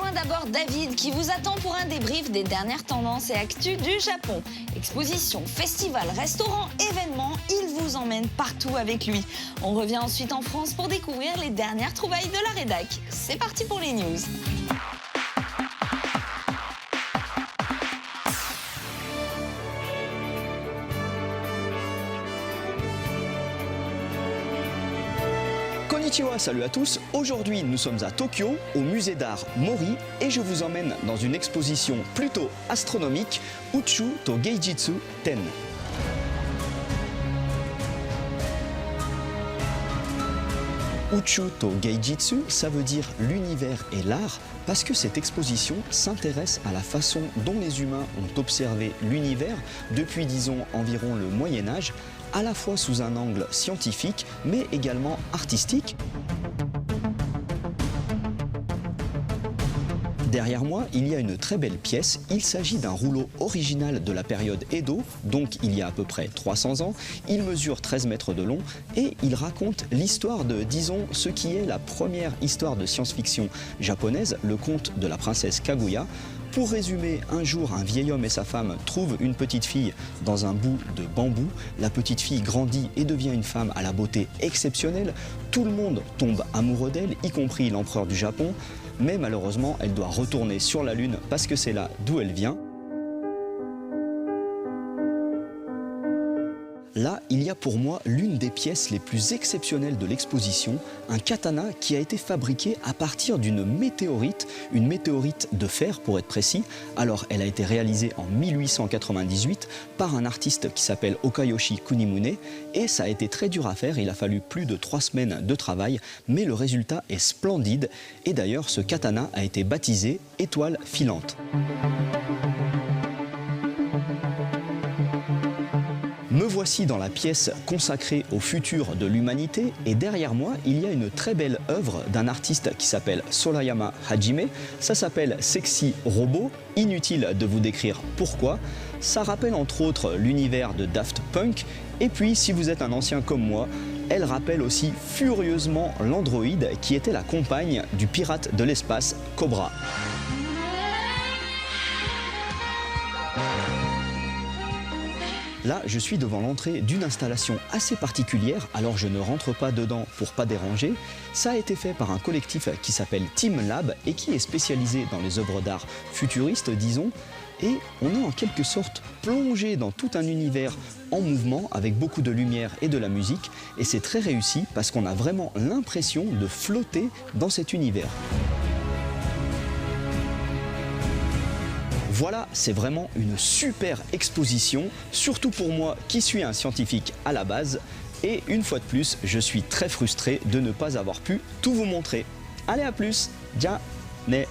rejoint d'abord David qui vous attend pour un débrief des dernières tendances et actus du Japon. Exposition, festival, restaurant, événements, il vous emmène partout avec lui. On revient ensuite en France pour découvrir les dernières trouvailles de la rédac. C'est parti pour les news. Konnichiwa, salut à tous. Aujourd'hui, nous sommes à Tokyo, au musée d'art Mori, et je vous emmène dans une exposition plutôt astronomique, Uchu to Geijitsu Ten. Uchu to Geijitsu, ça veut dire l'univers et l'art, parce que cette exposition s'intéresse à la façon dont les humains ont observé l'univers depuis, disons, environ le Moyen-Âge, à la fois sous un angle scientifique, mais également artistique. Derrière moi, il y a une très belle pièce. Il s'agit d'un rouleau original de la période Edo, donc il y a à peu près 300 ans. Il mesure 13 mètres de long et il raconte l'histoire de, disons, ce qui est la première histoire de science-fiction japonaise, le conte de la princesse Kaguya. Pour résumer, un jour, un vieil homme et sa femme trouvent une petite fille dans un bout de bambou. La petite fille grandit et devient une femme à la beauté exceptionnelle. Tout le monde tombe amoureux d'elle, y compris l'empereur du Japon. Mais malheureusement, elle doit retourner sur la Lune parce que c'est là d'où elle vient. Là, il y a pour moi l'une des pièces les plus exceptionnelles de l'exposition, un katana qui a été fabriqué à partir d'une météorite de fer pour être précis. Alors, elle a été réalisée en 1898 par un artiste qui s'appelle Okayoshi Kunimune et ça a été très dur à faire, il a fallu plus de 3 semaines de travail, mais le résultat est splendide et d'ailleurs ce katana a été baptisé étoile filante. Me voici dans la pièce consacrée au futur de l'humanité et derrière moi, il y a une très belle œuvre d'un artiste qui s'appelle Sorayama Hajime. Ça s'appelle Sexy Robot. Inutile de vous décrire pourquoi. Ça rappelle entre autres l'univers de Daft Punk. Et puis, si vous êtes un ancien comme moi, elle rappelle aussi furieusement l'Android qui était la compagne du pirate de l'espace Cobra. Là, je suis devant l'entrée d'une installation assez particulière, alors je ne rentre pas dedans pour pas déranger. Ça a été fait par un collectif qui s'appelle Team Lab et qui est spécialisé dans les œuvres d'art futuristes, disons. Et on est en quelque sorte plongé dans tout un univers en mouvement avec beaucoup de lumière et de la musique. Et c'est très réussi parce qu'on a vraiment l'impression de flotter dans cet univers. Voilà, c'est vraiment une super exposition, surtout pour moi qui suis un scientifique à la base. Et une fois de plus, je suis très frustré de ne pas avoir pu tout vous montrer. Allez, à plus, ja ne.